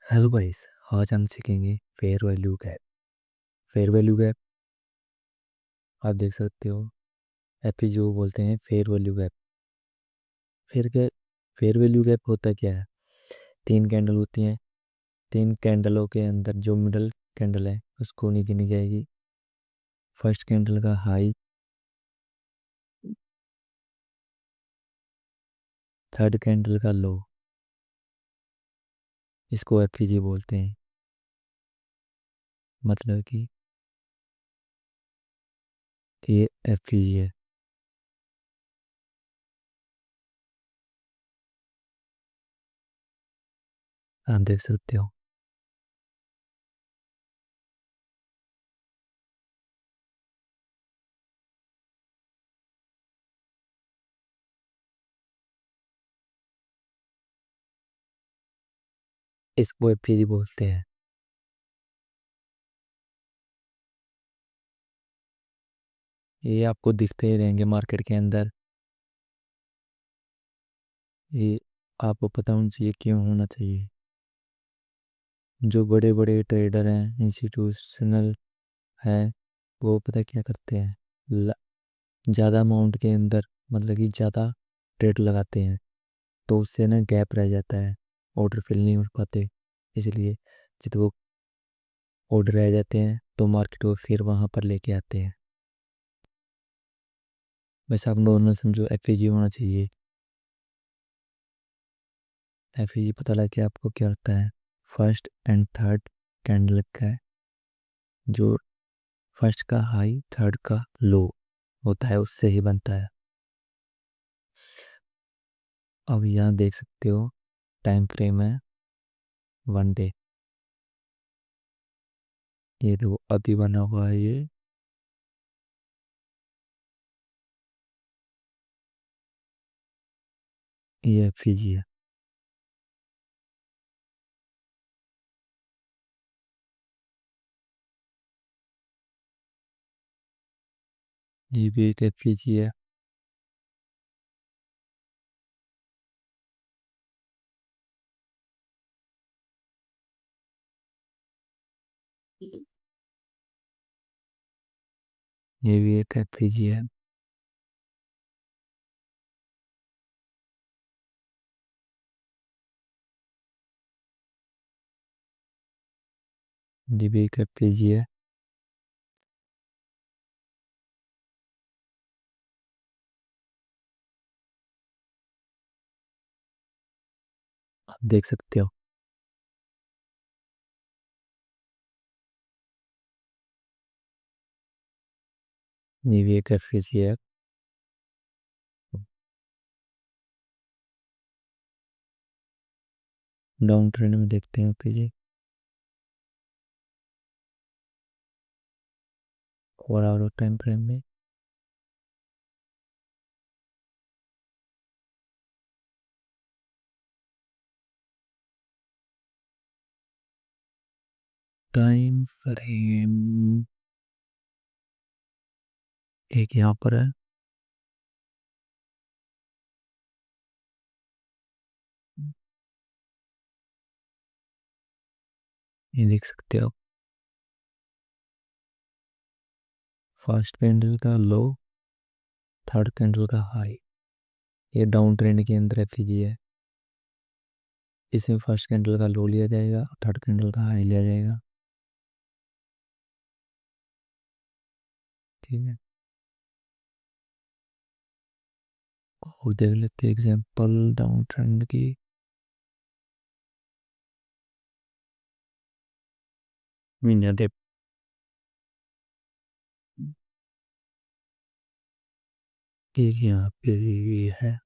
Hello guys. आज हम सीखेंगे fair value gap. Fair value gap आप देख सकते हो। एफपीजीओ बोलते हैं fair value gap. Fair gap fair value gap होता क्या है? तीन कैंडल होती हैं। तीन कैंडलों के अंदर जो मिडल कैंडल है उसको नहीं गिनी जाएगी। फर्स्ट कैंडल का हाई, थर्ड कैंडल का लो, इसको एफपीजी बोलते हैं। मतलब कि ये एफपीजी है। आप देख सकते हो। इसको एफपीजी बोलते हैं। ये आपको दिखते ही रहेंगे मार्केट के अंदर। ये आपको पता होना चाहिए क्यों होना चाहिए। जो बड़े बड़े ट्रेडर हैं, इंस्टीट्यूशनल हैं, वो पता क्या करते हैं? ज़्यादा अमाउंट के अंदर, मतलब कि ज़्यादा ट्रेड लगाते हैं, तो उससे ना गैप रह जाता है। ऑर्डर फिल नहीं हो पाते। इसलिए जब वो ऑर्डर रह जाते हैं तो मार्केट को फिर वहाँ पर लेके आते हैं। वैसे आप नॉर्मल समझो, एफईजी होना चाहिए। एफईजी पता लग गया आपको क्या होता है? फर्स्ट एंड थर्ड कैंडल का है। जो फर्स्ट का हाई, थर्ड का लो होता है, उससे ही बनता है। अब यहाँ देख सकते हो, टाइम फ्रेम है 1 डे। ये देखो अभी बना हुआ है ये एफईजी है। ये भी एक एफईजी है। ये भी एक एफईजी है। ये भी एक एफईजी है। आप देख सकते हो। ये भी एक एफईजी है। डाउन ट्रेंड में देखते हैं एफईजी। 4 आवर टाइम फ्रेम में। टाइम फ्रेम एक यहाँ पर है। ये देख सकते हो। फर्स्ट कैंडल का लो, थर्ड कैंडल का हाई। ये डाउन ट्रेंड के अंदर एफईजी है। इसमें फर्स्ट कैंडल का लो लिया जाएगा और थर्ड कैंडल का हाई लिया जाएगा। ठीक है। और देख लेते हैं एग्जांपल डाउन ट्रेंड की। महीना दे। एक यहाँ पे ये है।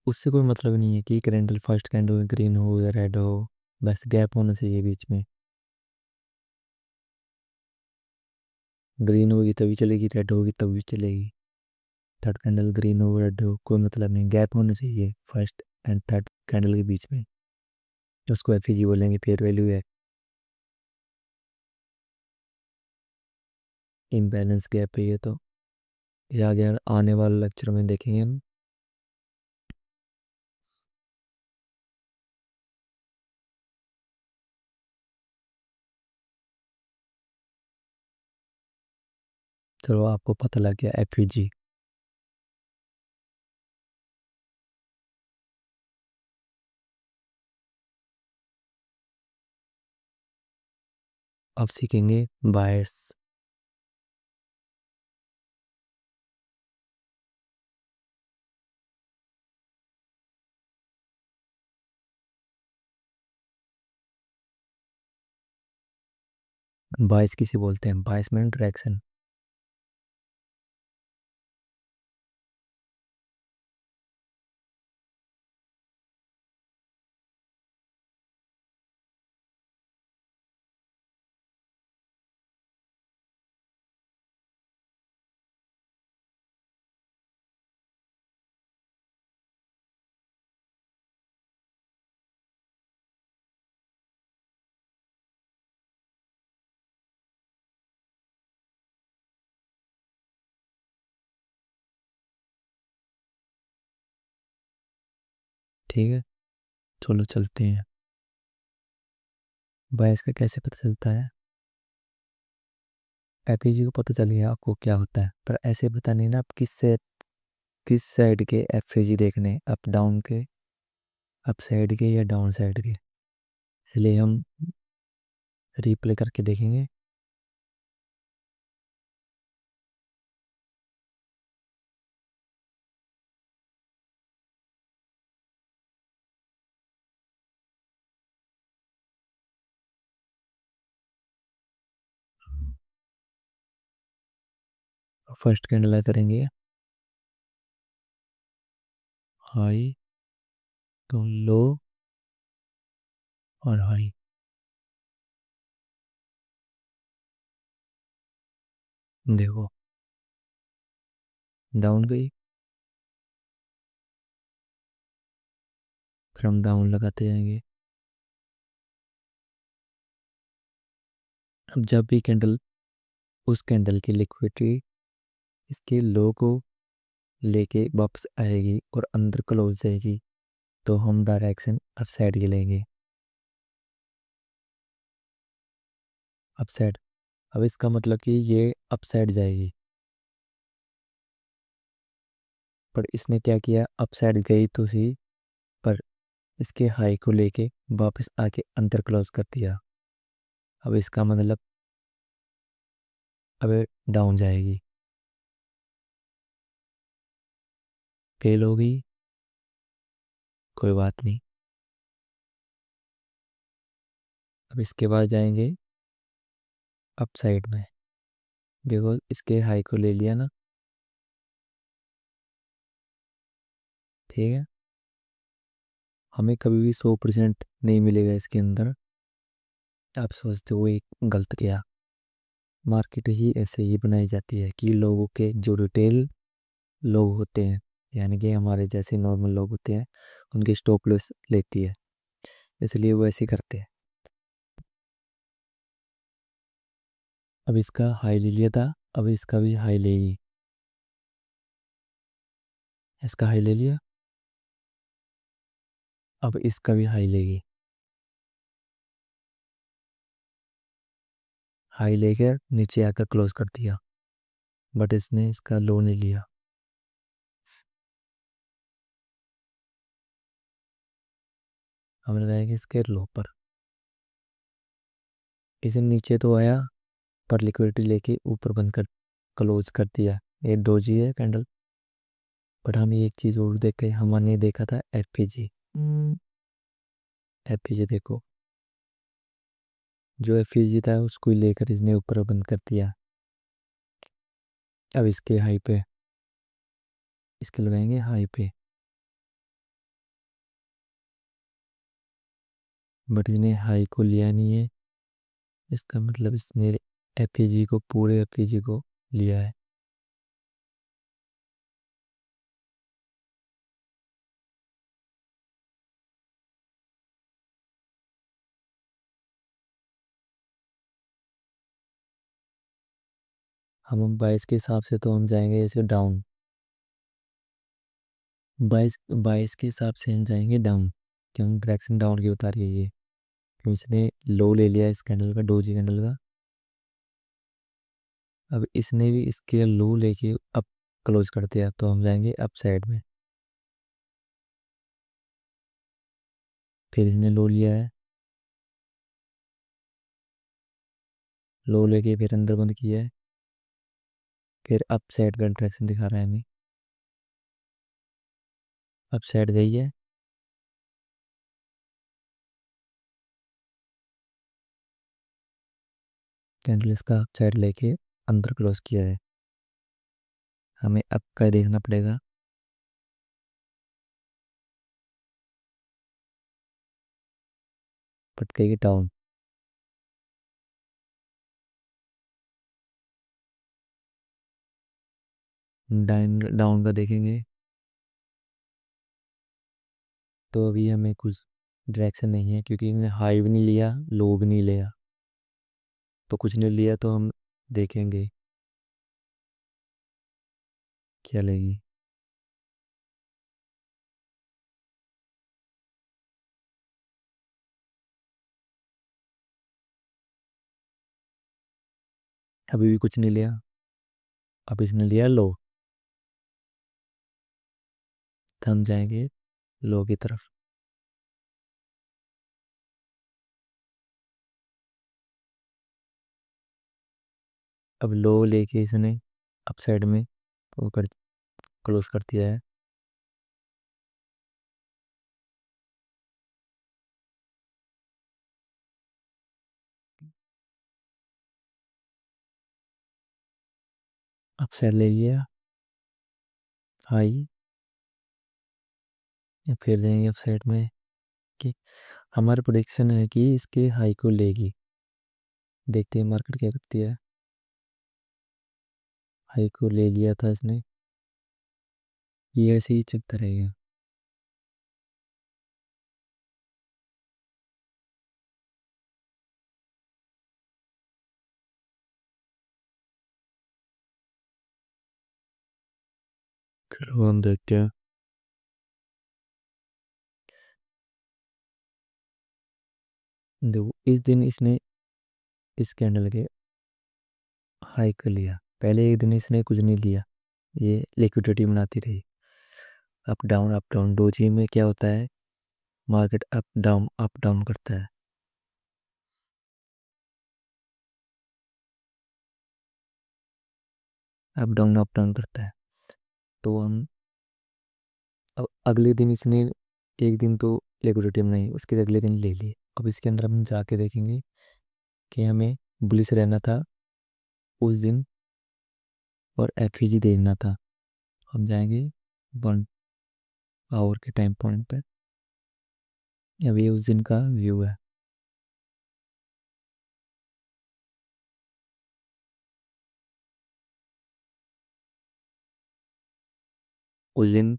उससे कोई मतलब नहीं है कि कैंडल फर्स्ट कैंडल ग्रीन हो या रेड हो। बस गैप होना चाहिए बीच में। ग्रीन होगी तभी चलेगी, रेड होगी तब भी चलेगी। थर्ड कैंडल ग्रीन हो रेड हो कोई मतलब नहीं, गैप होना चाहिए फर्स्ट एंड थर्ड कैंडल के बीच में। उसको एफईजी बोलेंगे, फेयर वैल्यू है। इम्बैलेंस गैप है ये तो। ये आगे आने वाले लेक्चर में देखेंगे हम। चलो आपको पता लग गया एफईजी। अब सीखेंगे बायस। बायस किसे बोलते हैं? बायस में डायरेक्शन। ठीक है, चलो चलते हैं। बायस का कैसे पता चलता है? एफईजी को पता चल गया आपको क्या होता है, पर ऐसे पता नहीं ना आप किस साइड के एफईजी देखने, अप डाउन के, अप साइड के या डाउन साइड के। इसलिए हम रिप्ले करके देखेंगे। फर्स्ट कैंडल करेंगे हाई तो लो और हाई। देखो डाउन गई, फिर हम डाउन लगाते जाएंगे। अब जब भी कैंडल, उस कैंडल की लिक्विडिटी इसके लो को लेके वापस आएगी और अंदर क्लोज जाएगी, तो हम डायरेक्शन अप साइड की लेंगे। Up side. अब इसका मतलब कि ये अप साइड जाएगी, पर इसने क्या किया, अप साइड गई तो ही, पर इसके हाई को लेके वापस आके अंदर क्लोज कर दिया। अब इसका मतलब अब डाउन जाएगी। फेल हो गई, कोई बात नहीं। अब इसके बाद जाएंगे अप साइड में। देखो इसके हाई को ले लिया ना, ठीक है। हमें कभी भी 100% नहीं मिलेगा इसके अंदर। आप सोचते हो ये गलत किया। मार्केट ही ऐसे ही बनाई जाती है कि लोगों के जो रिटेल लोग होते हैं, यानी कि हमारे जैसे नॉर्मल लोग होते हैं, उनकी स्टॉप लॉस लेती है, इसलिए वो ऐसे करते हैं। अब इसका हाई ले लिया था, अब इसका भी हाई लेगी। इसका हाई ले लिया, अब इसका भी हाई लेगी। हाई लेकर नीचे आकर क्लोज कर दिया, बट इसने इसका लो नहीं लिया। हम लगाएंगे इसके लो पर। इसे नीचे तो आया, पर लिक्विडिटी लेके ऊपर बंद कर क्लोज कर दिया। ये डोजी है कैंडल। बट हम एक चीज और देखे, हमने देखा था एफपीजी। एफपीजी देखो, जो एफपीजी था उसको ही लेकर इसने ऊपर बंद कर दिया। अब इसके हाई पे, इसके लगाएंगे हाई पे, बट इसने हाई को लिया नहीं है। इसका मतलब इसने एफपीजी को, पूरे एफपीजी को लिया है। हम 22 के हिसाब से तो हम जाएंगे ऐसे डाउन। 22 के हिसाब से हम जाएंगे डाउन, क्यों डायरेक्शन डाउन की बता रही है ये, क्यों इसने लो ले लिया इस कैंडल का, डोजी कैंडल का। अब इसने भी इसके लो लेके अब क्लोज कर दिया, तो हम जाएंगे अप साइड में। फिर इसने लो लिया है, लो लेके फिर अंदर बंद किया है, फिर अप साइड का डायरेक्शन दिखा रहा है हमें। अप साइड गई है, कैंडल इसका अप साइड लेके अंदर क्लोज किया है। हमें अप का देखना पड़ेगा। पटकेगी डाउन। डाउन डाउन का देखेंगे तो अभी हमें कुछ डायरेक्शन नहीं है, क्योंकि इन्हें हाई भी नहीं लिया, लो भी नहीं लिया, तो कुछ नहीं लिया, तो हम देखेंगे क्या लेगी। अभी भी कुछ नहीं लिया। अब इसने लिया लो, तो हम जाएंगे लो की तरफ। अब लो लेके इसने अप साइड में वो कर क्लोज कर दिया है। अप साइड ले लिया हाई, या फिर जाएंगे अप साइड में। कि हमारा प्रोडिक्शन है कि इसके हाई को लेगी। देखते हैं मार्केट क्या करती है। हाई को ले लिया था इसने, ये ऐसे ही चलता रहेगा। चलो हम देखते हैं। देखो इस दिन इसने इस कैंडल के हाई को लिया, पहले एक दिन इसने कुछ नहीं लिया, ये लिक्विडिटी बनाती रही। अप डाउन डोजी में क्या होता है, मार्केट अप डाउन करता है। अप डाउन करता है। तो हम अब अगले दिन इसने एक दिन तो लिक्विडिटी बनाई, उसके अगले दिन ले ली। अब इसके अंदर हम जाके देखेंगे कि हमें बुलिश रहना था उस दिन और एफईजी देखना था। हम जाएंगे 1 आवर के टाइम पॉइंट पे। अब ये उस दिन का व्यू है। उस दिन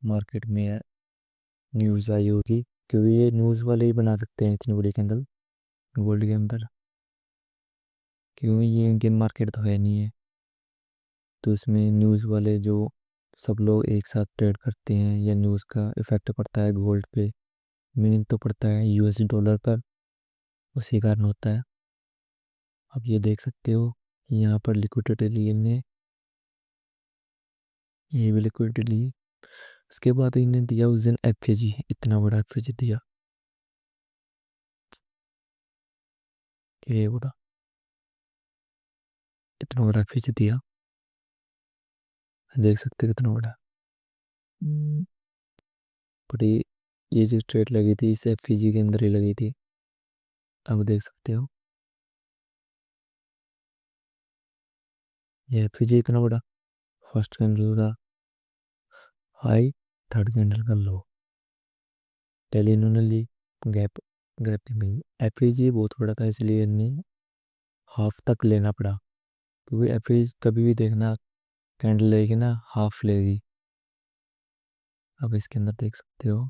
मार्केट में न्यूज़ आई होगी, क्योंकि ये न्यूज़ वाले ही बना सकते हैं इतनी बड़ी कैंडल गोल्ड के अंदर, क्योंकि ये इंडियन मार्केट तो है नहीं है। तो इसमें न्यूज़ वाले जो सब लोग एक साथ ट्रेड करते हैं, या न्यूज़ का इफेक्ट पड़ता है गोल्ड पे, मीनिंग तो पड़ता है यूएस डॉलर पर, उसी कारण होता है। अब ये देख सकते हो यहाँ पर लिक्विडिटी ली इनने, ये भी लिक्विडिटी ली। इसके बाद इन्हें दिया उस दिन एफएजी, इतना बड़ा एफएजी दिया, ये बड़ा इतना बड़ा एफएजी दिया, देख सकते हो कितना बड़ा। हम्म, बट ये जो ट्रेड लगी थी इस एफएजी के अंदर ही लगी थी। अब देख सकते हो ये एफएजी इतना बड़ा, फर्स्ट कैंडल का हाई, थर्ड कैंडल का लो, पहले इन्होंने ली गैप, गैप में एफएजी बहुत बड़ा था, इसलिए इन्हें हाफ तक लेना पड़ा। क्योंकि एफएजी कभी भी देखना कैंडल लेगी ना हाफ लेगी। अब इसके अंदर देख सकते हो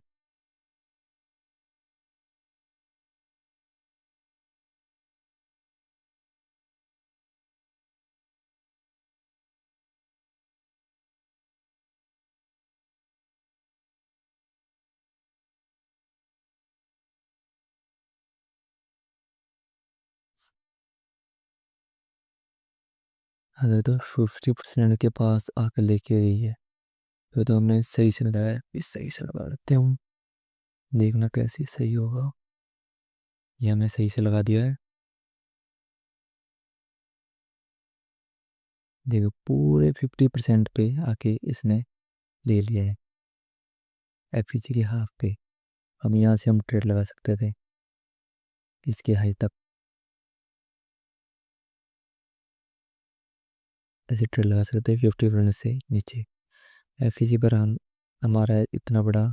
अगर तो 50% के पास आकर लेके गई है तो हमने सही से लगाया, इस सही से लगा लेते हूँ। देखना कैसे सही होगा। ये हमने सही से लगा दिया है। देखो पूरे 50% पे आके इसने ले लिया है, एफ की हाफ पे। अब यहाँ से हम ट्रेड लगा सकते थे इसके हाई तक, ऐसे ट्रेड लगा सकते हैं 50% से नीचे। एफ पर हम हमारा इतना बड़ा